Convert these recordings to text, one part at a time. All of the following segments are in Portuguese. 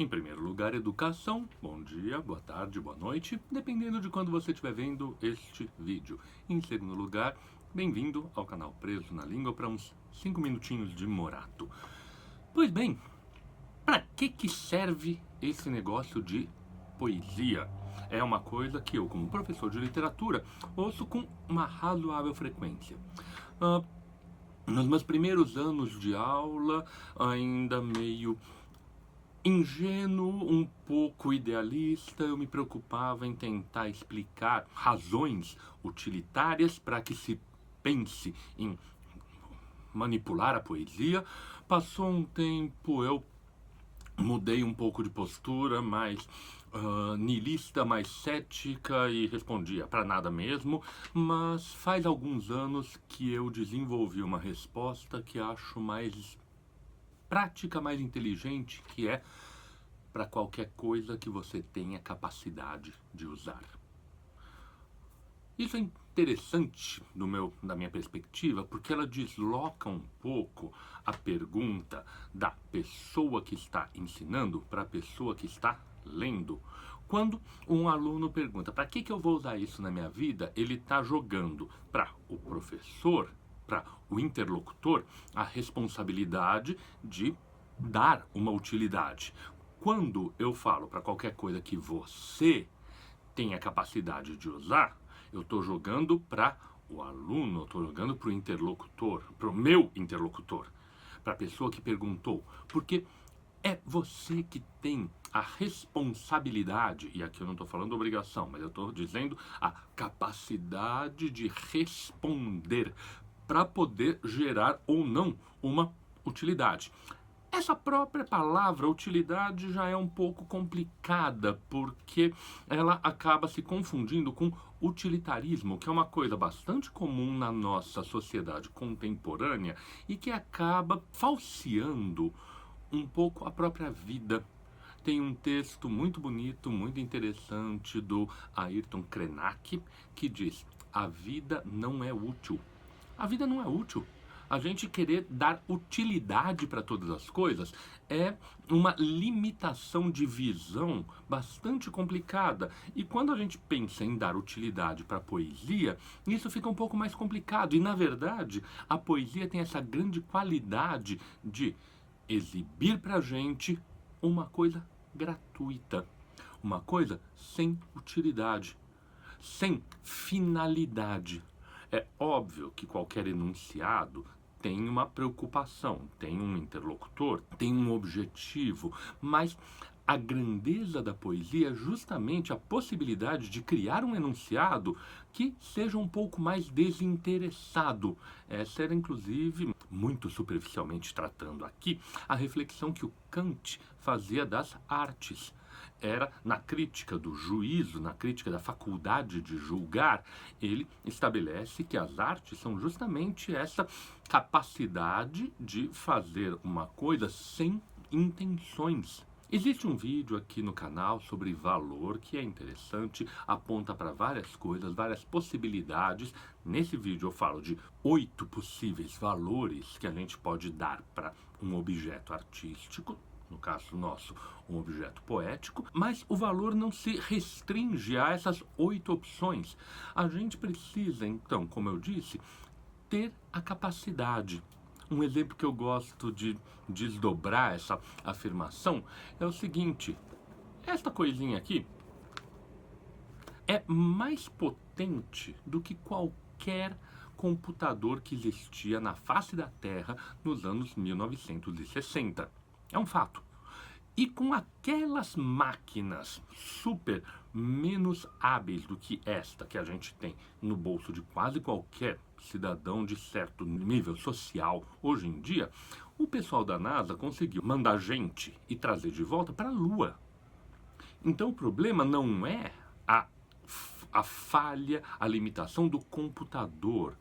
Em primeiro lugar, educação. Bom dia, boa tarde, boa noite, dependendo de quando você estiver vendo este vídeo. Em segundo lugar, bem-vindo ao canal Preso na Língua para uns 5 minutinhos de morato. Pois bem, para que serve esse negócio de poesia? É uma coisa que eu, como professor de literatura, ouço com uma razoável frequência. Nos meus primeiros anos de aula, ainda meio ingênuo, um pouco idealista, eu me preocupava em tentar explicar razões utilitárias para que se pense em manipular a poesia. Passou um tempo, eu mudei um pouco de postura, mais niilista, mais cética, e respondia para nada mesmo, mas faz alguns anos que eu desenvolvi uma resposta que acho mais prática, mais inteligente, que é para qualquer coisa que você tenha capacidade de usar. Isso é interessante da minha perspectiva, porque ela desloca um pouco a pergunta da pessoa que está ensinando para a pessoa que está lendo. Quando um aluno pergunta, para que eu vou usar isso na minha vida? Ele está jogando para o professor, para o interlocutor, a responsabilidade de dar uma utilidade. Quando eu falo para qualquer coisa que você tem a capacidade de usar, eu estou jogando para o aluno, eu estou jogando para o interlocutor, para o meu interlocutor, para a pessoa que perguntou, porque é você que tem a responsabilidade, e aqui eu não estou falando obrigação, mas eu estou dizendo a capacidade de responder para poder gerar ou não uma utilidade. Essa própria palavra utilidade já é um pouco complicada, porque ela acaba se confundindo com utilitarismo, que é uma coisa bastante comum na nossa sociedade contemporânea e que acaba falseando um pouco a própria vida. Tem um texto muito bonito, muito interessante do Ayrton Krenak, que diz: a vida não é útil. A vida não é útil. A gente querer dar utilidade para todas as coisas é uma limitação de visão bastante complicada. E quando a gente pensa em dar utilidade para a poesia, isso fica um pouco mais complicado. E, na verdade, a poesia tem essa grande qualidade de exibir para a gente uma coisa gratuita, uma coisa sem utilidade, sem finalidade. É óbvio que qualquer enunciado tem uma preocupação, tem um interlocutor, tem um objetivo, mas a grandeza da poesia é justamente a possibilidade de criar um enunciado que seja um pouco mais desinteressado. Essa era, inclusive, muito superficialmente tratando aqui, a reflexão que o Kant fazia das artes. Era na crítica do juízo, na crítica da faculdade de julgar, ele estabelece que as artes são justamente essa capacidade de fazer uma coisa sem intenções. Existe um vídeo aqui no canal sobre valor que é interessante, aponta para várias coisas, várias possibilidades. Nesse vídeo eu falo de 8 possíveis valores que a gente pode dar para um objeto artístico, no caso nosso, um objeto poético, mas o valor não se restringe a essas 8 opções. A gente precisa, então, como eu disse, ter a capacidade. Um exemplo que eu gosto de desdobrar essa afirmação é o seguinte: esta coisinha aqui é mais potente do que qualquer computador que existia na face da Terra nos anos 1960. É um fato. E com aquelas máquinas super menos hábeis do que esta que a gente tem no bolso de quase qualquer cidadão de certo nível social hoje em dia, o pessoal da NASA conseguiu mandar gente e trazer de volta para a Lua. Então o problema não é a falha, a limitação do computador.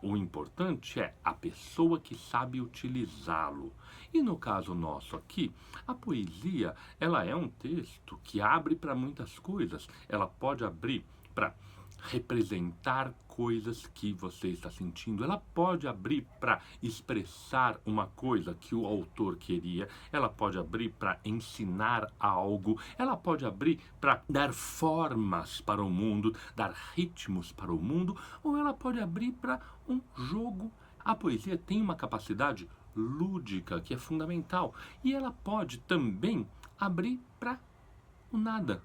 O importante é a pessoa que sabe utilizá-lo. E no caso nosso aqui, a poesia, ela é um texto que abre para muitas coisas. Ela pode abrir para representar coisas que você está sentindo, ela pode abrir para expressar uma coisa que o autor queria, ela pode abrir para ensinar algo, ela pode abrir para dar formas para o mundo, dar ritmos para o mundo, ou ela pode abrir para um jogo. A poesia tem uma capacidade lúdica que é fundamental e ela pode também abrir para o nada.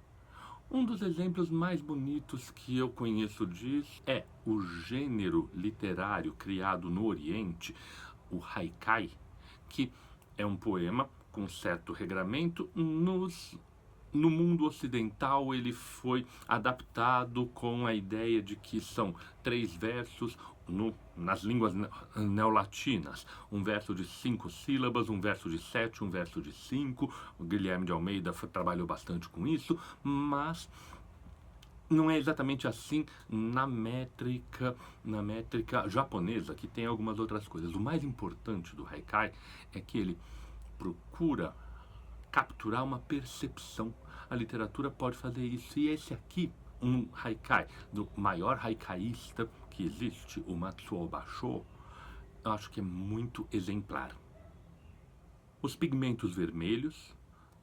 Um dos exemplos mais bonitos que eu conheço disso é o gênero literário criado no Oriente, o haikai, que é um poema com certo regramento. No mundo ocidental ele foi adaptado com a ideia de que são 3 versos nas línguas neolatinas, um verso de 5 sílabas, um verso de 7, um verso de 5. O Guilherme de Almeida trabalhou bastante com isso, mas não é exatamente assim na métrica japonesa, que tem algumas outras coisas. O mais importante do haikai é que ele procura capturar uma percepção. A literatura pode fazer isso. E esse aqui, um haikai do maior haikaísta que existe, o Matsuo Basho, eu acho que é muito exemplar. Os pigmentos vermelhos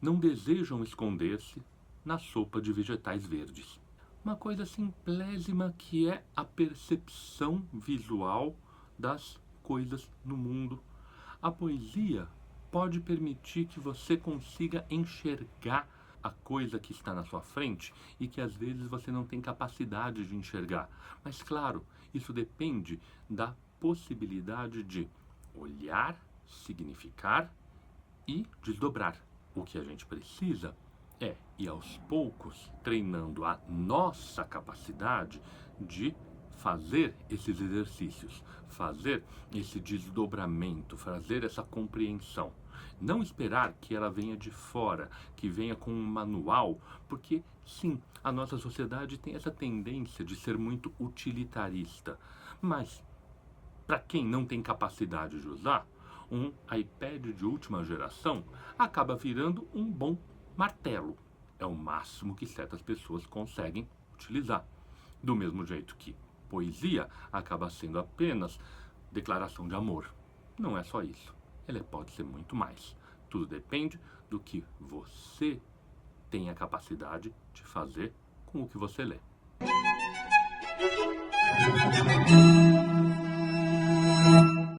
não desejam esconder-se na sopa de vegetais verdes. Uma coisa simplésima que é a percepção visual das coisas no mundo. A poesia pode permitir que você consiga enxergar a coisa que está na sua frente e que às vezes você não tem capacidade de enxergar. Mas claro, isso depende da possibilidade de olhar, significar e desdobrar. O que a gente precisa é ir aos poucos treinando a nossa capacidade de fazer esses exercícios, fazer esse desdobramento, fazer essa compreensão. Não esperar que ela venha de fora, que venha com um manual, porque sim, a nossa sociedade tem essa tendência de ser muito utilitarista. Mas, para quem não tem capacidade de usar, um iPad de última geração acaba virando um bom martelo. É o máximo que certas pessoas conseguem utilizar. Do mesmo jeito que poesia acaba sendo apenas declaração de amor. Não é só isso. Ela pode ser muito mais. Tudo depende do que você tem a capacidade de fazer com o que você lê.